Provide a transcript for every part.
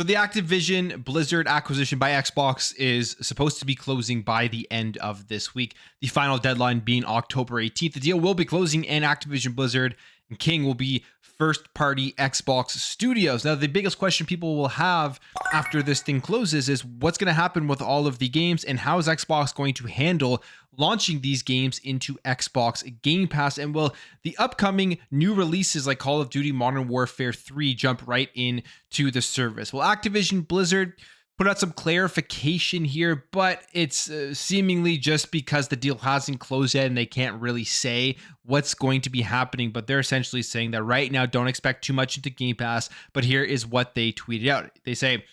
So the Activision Blizzard acquisition by Xbox is supposed to be closing by the end of this week. The final deadline being October 18th. The deal will be closing, and Activision Blizzard and King will be first-party Xbox studios. Now, the biggest question people will have after this thing closes is what's going to happen with all of the games, and how is Xbox going to handle launching these games into Xbox Game Pass? And will the upcoming new releases like Call of Duty Modern Warfare 3 jump right into the service? Well, Activision Blizzard put out some clarification here, but it's seemingly just because the deal hasn't closed yet and they can't really say what's going to be happening. But they're essentially saying that right now, don't expect too much into Game Pass. But here is what they tweeted out. They say,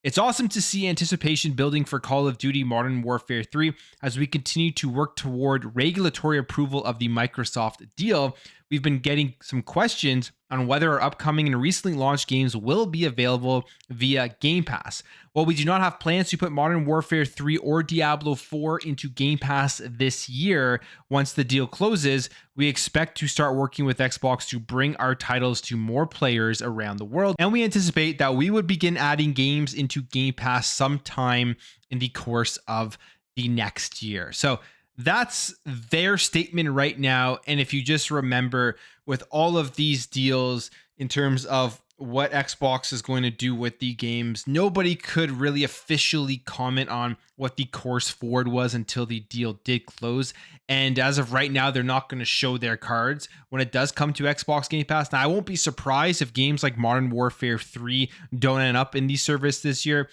"It's awesome to see anticipation building for Call of Duty Modern Warfare 3 as we continue to work toward regulatory approval of the Microsoft deal. We've been getting some questions on whether our upcoming and recently launched games will be available via Game Pass. While we do not have plans to put Modern Warfare 3 or Diablo 4 into Game Pass this year, once the deal closes, we expect to start working with Xbox to bring our titles to more players around the world. And we anticipate that we would begin adding games into Game Pass sometime in the course of the next year." So that's their statement right now. And if you just remember, with all of these deals in terms of what Xbox is going to do with the games, nobody could really officially comment on what the course forward was until the deal did close. And as of right now, they're not going to show their cards when it does come to Xbox Game Pass. Now, I won't be surprised if games like Modern Warfare 3 don't end up in the service this year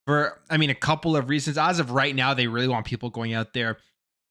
for, a couple of reasons. As of right now, they really want people going out there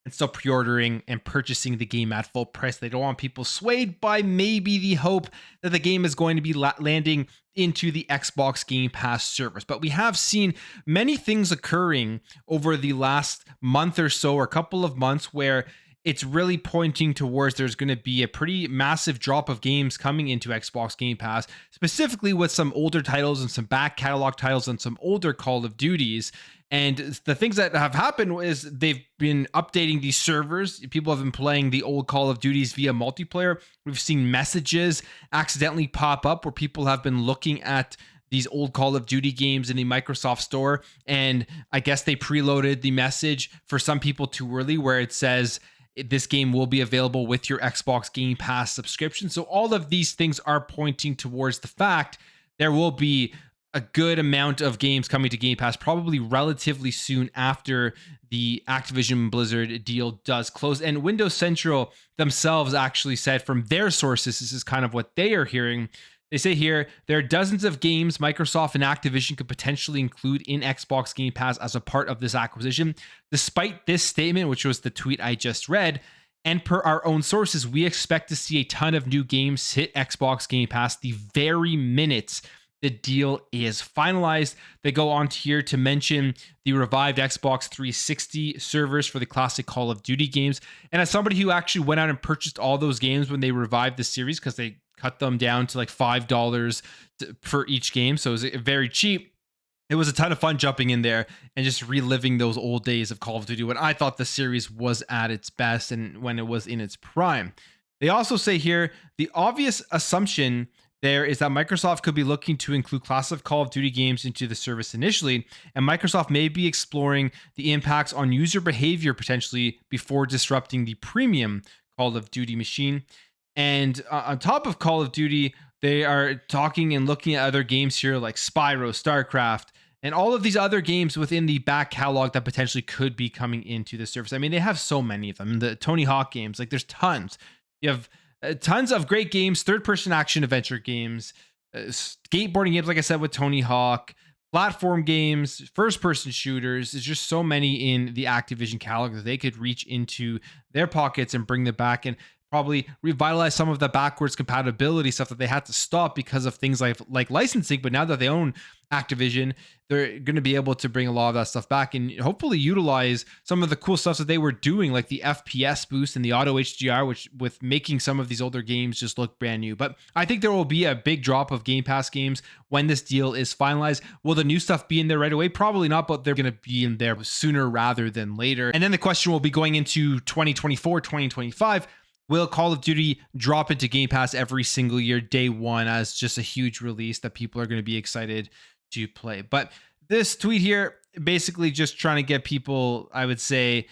and still pre-ordering and purchasing the game at full price. They don't want people swayed by maybe the hope that the game is going to be landing into the Xbox Game Pass service. But we have seen many things occurring over the last month or so, or a couple of months, where it's really pointing towards there's going to be a pretty massive drop of games coming into Xbox Game Pass, specifically with some older titles and some back catalog titles and some older Call of Duties. And the things that have happened is they've been updating these servers. People have been playing the old Call of Duties via multiplayer. We've seen messages accidentally pop up where people have been looking at these old Call of Duty games in the Microsoft Store. And I guess they preloaded the message for some people too early, where it says this game will be available with your Xbox Game Pass subscription. So all of these things are pointing towards the fact there will be a good amount of games coming to Game Pass probably relatively soon after the Activision Blizzard deal does close. And Windows Central themselves actually said from their sources, this is kind of what they are hearing. They say here, there are dozens of games Microsoft and Activision could potentially include in Xbox Game Pass as a part of this acquisition. Despite this statement, which was the tweet I just read, and per our own sources, we expect to see a ton of new games hit Xbox Game Pass the very minute the deal is finalized. They go on here to mention the revived Xbox 360 servers for the classic Call of Duty games. And as somebody who actually went out and purchased all those games when they revived the series, because they cut them down to like $5 for each game, so it was very cheap. It was a ton of fun jumping in there and just reliving those old days of Call of Duty when I thought the series was at its best and when it was in its prime. They also say here, the obvious assumption there is that Microsoft could be looking to include classic Call of Duty games into the service initially, and Microsoft may be exploring the impacts on user behavior potentially before disrupting the premium Call of Duty machine. And on top of Call of Duty, they are talking and looking at other games here like Spyro, StarCraft, and all of these other games within the back catalog that potentially could be coming into the service. They have so many of them. The Tony Hawk games, like there's tons. You have tons of great games, third-person action adventure games, skateboarding games, like I said, with Tony Hawk, platform games, first-person shooters. There's just so many in the Activision catalog that they could reach into their pockets and bring them back and probably revitalize some of the backwards compatibility stuff that they had to stop because of things like licensing. But now that they own Activision, they're going to be able to bring a lot of that stuff back and hopefully utilize some of the cool stuff that they were doing, like the FPS boost and the auto HDR, which with making some of these older games just look brand new. But I think there will be a big drop of Game Pass games when this deal is finalized. Will the new stuff be in there right away? Probably not, but they're going to be in there sooner rather than later. And then the question will be going into 2024, 2025. Will Call of Duty drop into Game Pass every single year, day one, as just a huge release that people are going to be excited to play. But this tweet here basically just trying to get people, I would say,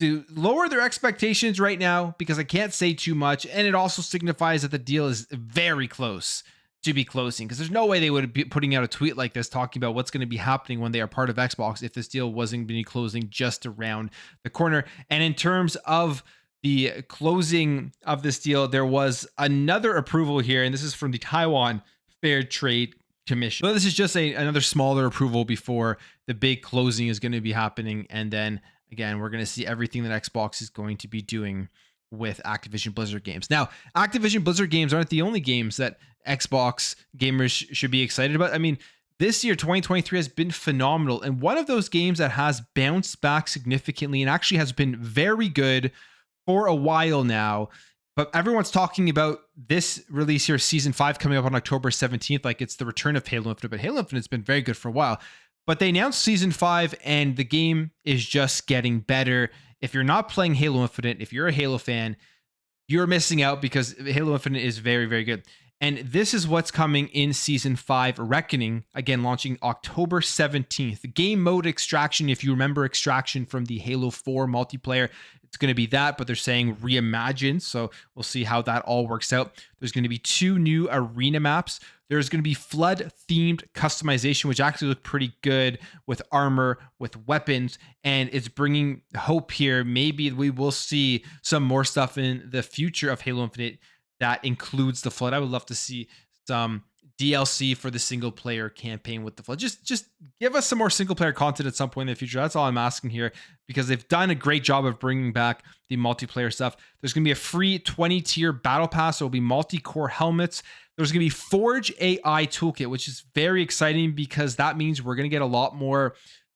to lower their expectations right now, because I can't say too much. And it also signifies that the deal is very close to be closing, because there's no way they would be putting out a tweet like this talking about what's going to be happening when they are part of Xbox if this deal wasn't going to be closing just around the corner. And in terms of the closing of this deal, there was another approval here, and this is from the Taiwan Fair Trade Commission. So this is just another smaller approval before the big closing is going to be happening. And then again, we're going to see everything that Xbox is going to be doing with Activision Blizzard games. Now, Activision Blizzard games aren't the only games that Xbox gamers should be excited about. I mean, this year, 2023 has been phenomenal. And one of those games that has bounced back significantly and actually has been very good for a while now, but everyone's talking about this release here, Season 5, coming up on October 17th, like it's the return of Halo Infinite. But Halo Infinite's been very good for a while. But they announced Season 5, and the game is just getting better. If you're not playing Halo Infinite, if you're a Halo fan, you're missing out, because Halo Infinite is very, very good. And this is what's coming in Season 5, Reckoning, again, launching October 17th. Game mode extraction, if you remember extraction from the Halo 4 multiplayer, it's going to be that, but they're saying reimagined. So we'll see how that all works out. There's going to be 2 new arena maps. There's going to be flood-themed customization, which actually look pretty good with armor, with weapons, and it's bringing hope here. Maybe we will see some more stuff in the future of Halo Infinite that includes the flood. I would love to see some DLC for the single player campaign with the flood. Just give us some more single player content at some point in the future. That's all I'm asking here, because they've done a great job of bringing back the multiplayer stuff. There's going to be a free 20-tier battle pass. There will be multi-core helmets. There's going to be Forge AI Toolkit, which is very exciting, because that means we're going to get a lot more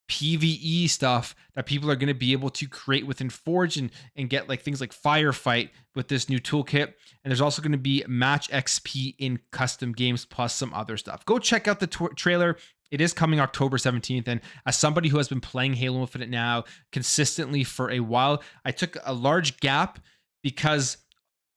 PvE stuff that people are going to be able to create within Forge and get like things like Firefight with this new toolkit. And there's also going to be match XP in custom games, plus some other stuff. Go check out the trailer. It is coming October 17th. And as somebody who has been playing Halo Infinite now consistently for a while, I took a large gap because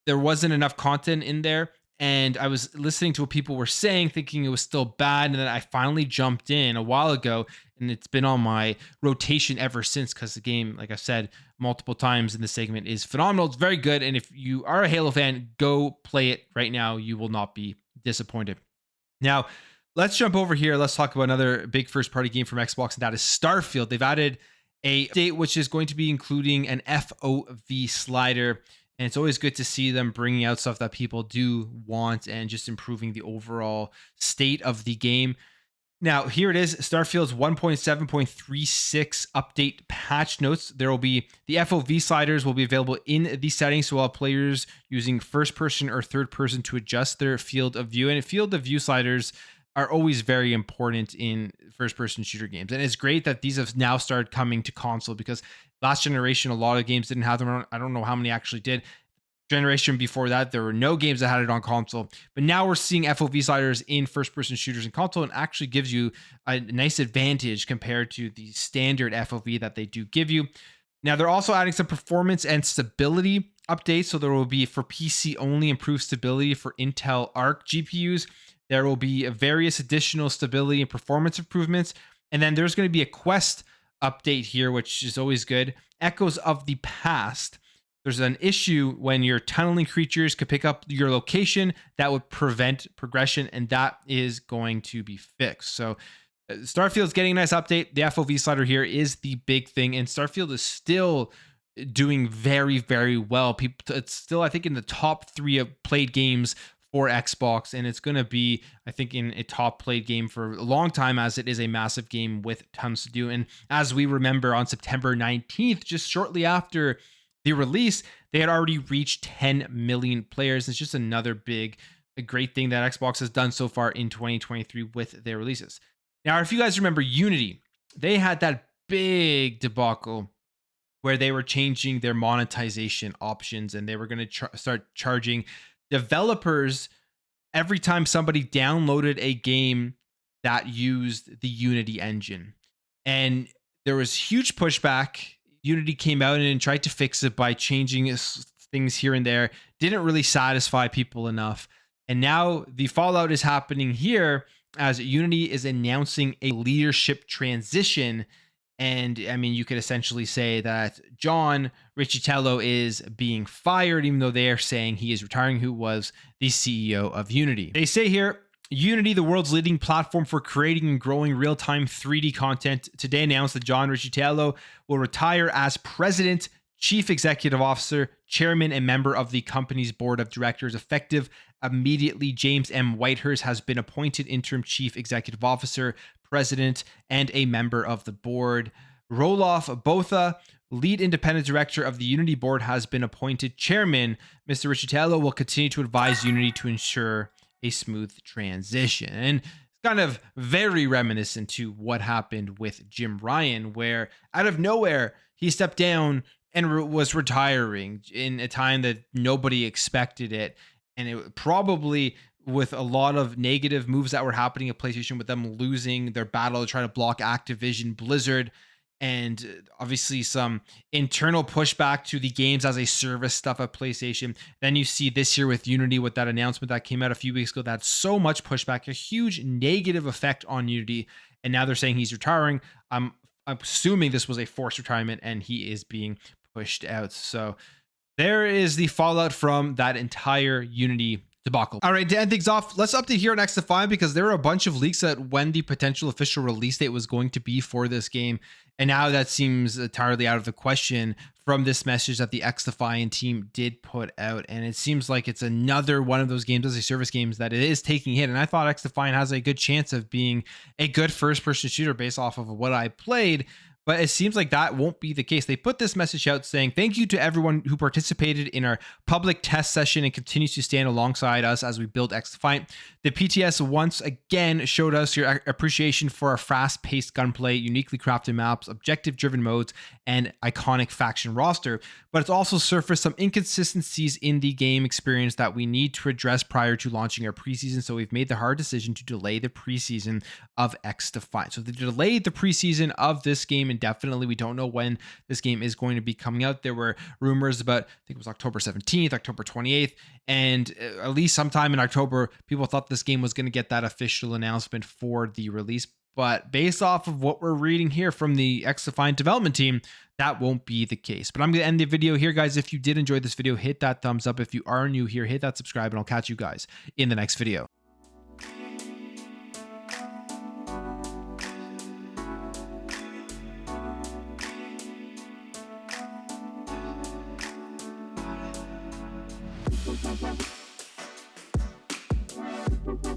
there wasn't enough content in there. And I was listening to what people were saying, thinking it was still bad. And then I finally jumped in a while ago, and it's been on my rotation ever since, because the game, like I said multiple times in the segment, is phenomenal. It's very good. And if you are a Halo fan, go play it right now. You will not be disappointed. Now, let's jump over here. Let's talk about another big first-party game from Xbox, and that is Starfield. They've added a update, which is going to be including an FOV slider. And it's always good to see them bringing out stuff that people do want and just improving the overall state of the game. Now, here it is, Starfield's 1.7.36 update patch notes. There will be the FOV sliders will be available in the settings, so while players using first person or third person to adjust their field of view. And field of view sliders are always very important in first person shooter games. And it's great that these have now started coming to console, because last generation, a lot of games didn't have them. I don't know how many actually did. Generation before that, there were no games that had it on console. But now we're seeing FOV sliders in first-person shooters and console, and actually gives you a nice advantage compared to the standard FOV that they do give you. Now, they're also adding some performance and stability updates. So there will be, for PC only, improved stability for Intel Arc GPUs. There will be various additional stability and performance improvements. And then there's going to be a quest update here, which is always good. Echoes of the Past. There's an issue when your tunneling creatures could pick up your location that would prevent progression, and that is going to be fixed. So Starfield's getting a nice update. The FOV slider here is the big thing, and Starfield is still doing very, very well. It's still, I think, in the top 3 of played games for Xbox, and it's going to be, I think, in a top played game for a long time, as it is a massive game with tons to do. And as we remember, on September 19th, just shortly after the release, they had already reached 10 million players. It's just another a great thing that Xbox has done so far in 2023 with their releases. Now, if you guys remember Unity, they had that big debacle where they were changing their monetization options, and they were going to start charging developers every time somebody downloaded a game that used the Unity engine. And there was huge pushback. Unity came out and tried to fix it by changing things here and there. Didn't really satisfy people enough. And now the fallout is happening here, as Unity is announcing a leadership transition. And I mean, you could essentially say that John Riccitiello is being fired, even though they are saying he is retiring, who was the CEO of Unity. They say here, Unity, the world's leading platform for creating and growing real-time 3D content, today announced that John Riccitiello will retire as president, chief executive officer, chairman, and member of the company's board of directors. Effective immediately, James M. Whitehurst has been appointed interim chief executive officer, president, and a member of the board. Roloff Botha, lead independent director of the Unity board, has been appointed chairman. Mr. Riccitiello will continue to advise Unity to ensure a smooth transition. And it's kind of very reminiscent to what happened with Jim Ryan, where out of nowhere, he stepped down and was retiring in a time that nobody expected it. And it probably, with a lot of negative moves that were happening at PlayStation, with them losing their battle to try to block Activision Blizzard, and obviously some internal pushback to the games as a service stuff at PlayStation. Then you see this year with Unity, with that announcement that came out a few weeks ago, that so much pushback, a huge negative effect on Unity. And now they're saying he's retiring. I'm assuming this was a forced retirement and he is being pushed out. So there is the fallout from that entire Unity debacle. All right, to end things off, let's update here on xDefiant, because there were a bunch of leaks at when the potential official release date was going to be for this game. And now that seems entirely out of the question from this message that the xDefiant team did put out. And it seems like it's another one of those games as a service games that it is taking a hit. And I thought xDefiant has a good chance of being a good first-person shooter based off of what I played. But it seems like that won't be the case. They put this message out saying, thank you to everyone who participated in our public test session and continues to stand alongside us as we build xDefiant. The PTS once again showed us your appreciation for our fast-paced gunplay, uniquely crafted maps, objective-driven modes, and iconic faction roster. But it's also surfaced some inconsistencies in the game experience that we need to address prior to launching our preseason. So we've made the hard decision to delay the preseason of xDefiant. So they delayed the preseason of this game indefinitely. We don't know when this game is going to be coming out. There were rumors about, I think it was October 17th, October 28th, and at least sometime in October, people thought this game was going to get that official announcement for the release. But based off of what we're reading here from the xDefiant development team, that won't be the case. But I'm going to end the video here, guys. If you did enjoy this video, hit that thumbs up. If you are new here, hit that subscribe, and I'll catch you guys in the next video. We'll be right back.